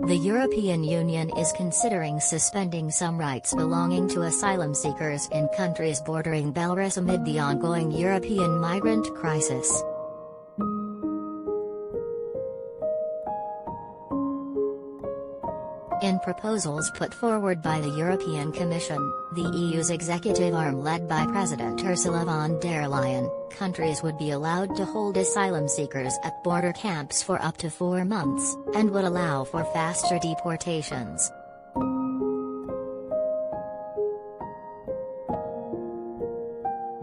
The European Union is considering suspending some rights belonging to asylum seekers in countries bordering Belarus amid the ongoing European migrant crisis. In proposals put forward by the European Commission, the EU's executive arm led by President Ursula von der Leyen, countries would be allowed to hold asylum seekers at border camps for up to 4 months, and would allow for faster deportations.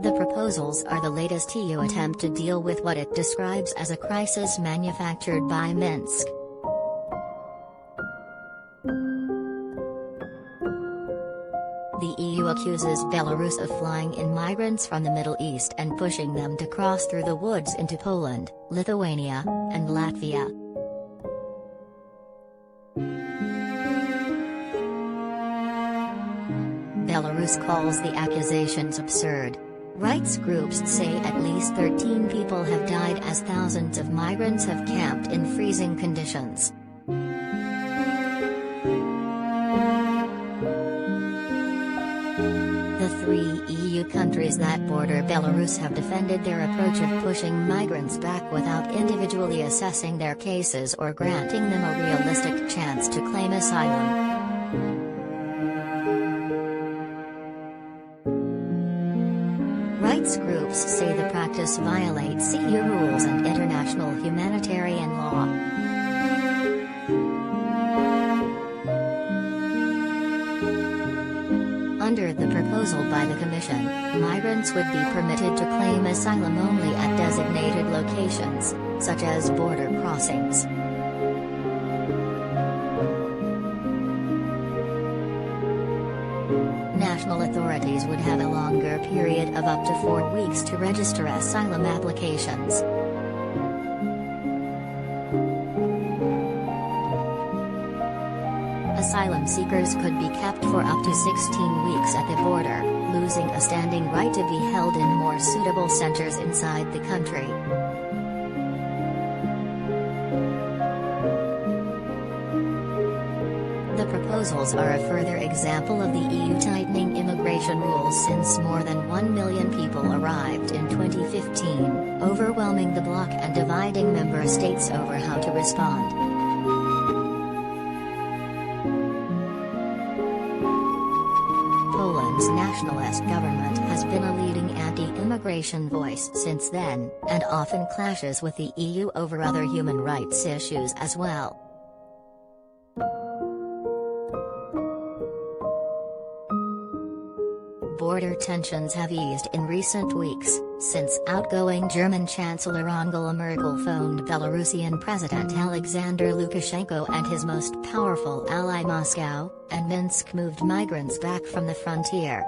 The proposals are the latest EU attempt to deal with what it describes as a crisis manufactured by Minsk. The EU accuses Belarus of flying in migrants from the Middle East and pushing them to cross through the woods into Poland, Lithuania, and Latvia. Belarus calls the accusations absurd. Rights groups say at least 13 people have died as thousands of migrants have camped in freezing conditions. The 3 EU countries that border Belarus have defended their approach of pushing migrants back without individually assessing their cases or granting them a realistic chance to claim asylum. Rights groups say the practice violates EU rules and international humanitarian law. Under the proposal by the Commission, migrants would be permitted to claim asylum only at designated locations, such as border crossings. National authorities would have a longer period of up to 4 weeks to register asylum applications. Asylum seekers could be kept for up to 16 weeks at the border, losing a standing right to be held in more suitable centers inside the country. The proposals are a further example of the EU tightening immigration rules since more than 1 million people arrived in 2015, overwhelming the bloc and dividing member states over how to respond. Poland's nationalist government has been a leading anti-immigration voice since then, and often clashes with the EU over other human rights issues as well. Border tensions have eased in recent weeks, since outgoing German Chancellor Angela Merkel phoned Belarusian President Alexander Lukashenko and his most powerful ally Moscow, and Minsk moved migrants back from the frontier.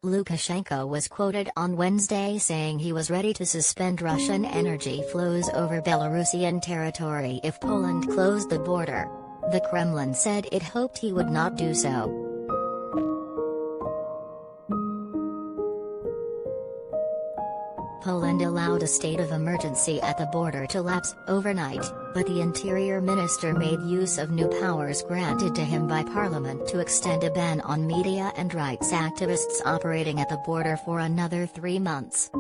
Lukashenko was quoted on Wednesday saying he was ready to suspend Russian energy flows over Belarusian territory if Poland closed the border. The Kremlin said it hoped he would not do so. Poland allowed a state of emergency at the border to lapse overnight, but the Interior Minister made use of new powers granted to him by Parliament to extend a ban on media and rights activists operating at the border for another 3 months.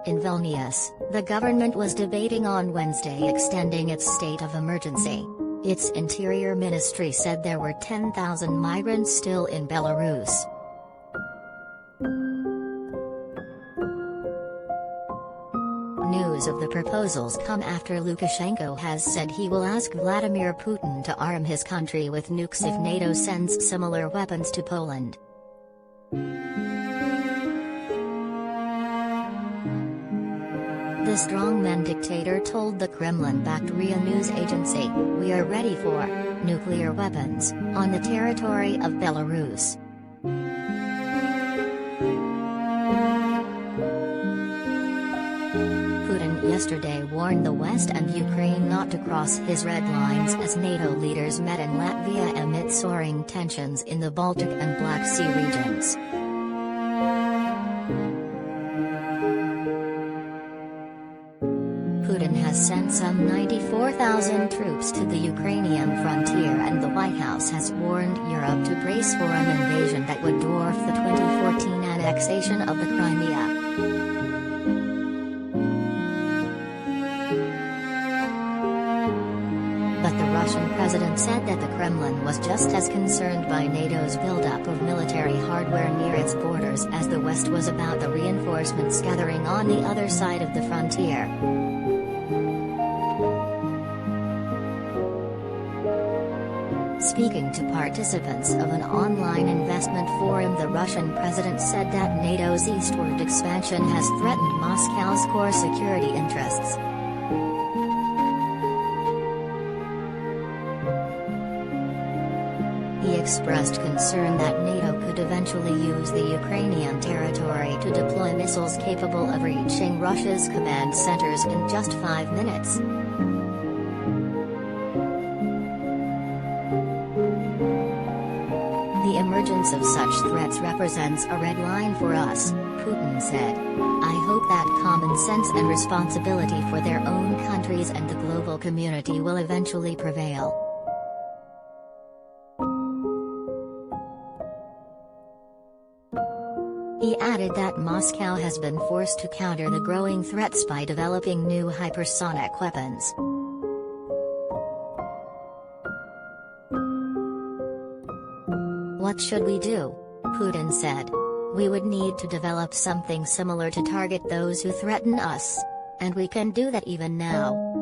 In Vilnius, the government was debating on Wednesday extending its state of emergency. Its Interior Ministry said there were 10,000 migrants still in Belarus. News of the proposals come after Lukashenko has said he will ask Vladimir Putin to arm his country with nukes if NATO sends similar weapons to Poland. The strongman dictator told the Kremlin-backed RIA news agency, "We are ready for nuclear weapons on the territory of Belarus." Putin yesterday warned the West and Ukraine not to cross his red lines as NATO leaders met in Latvia amid soaring tensions in the Baltic and Black Sea regions. Putin has sent some 94,000 troops to the Ukrainian frontier, and the White House has warned Europe to brace for an invasion that would dwarf the 2014 annexation of the Crimea. But the Russian president said that the Kremlin was just as concerned by NATO's buildup of military hardware near its borders as the West was about the reinforcements gathering on the other side of the frontier. Speaking to participants of an online investment forum, the Russian president said that NATO's eastward expansion has threatened Moscow's core security interests. He expressed concern that NATO could eventually use the Ukrainian territory to deploy missiles capable of reaching Russia's command centers in just 5 minutes. The emergence of such threats represents a red line for us, Putin said. I hope that common sense and responsibility for their own countries and the global community will eventually prevail. He added that Moscow has been forced to counter the growing threats by developing new hypersonic weapons. What should we do? Putin said. We would need to develop something similar to target those who threaten us. And we can do that even now.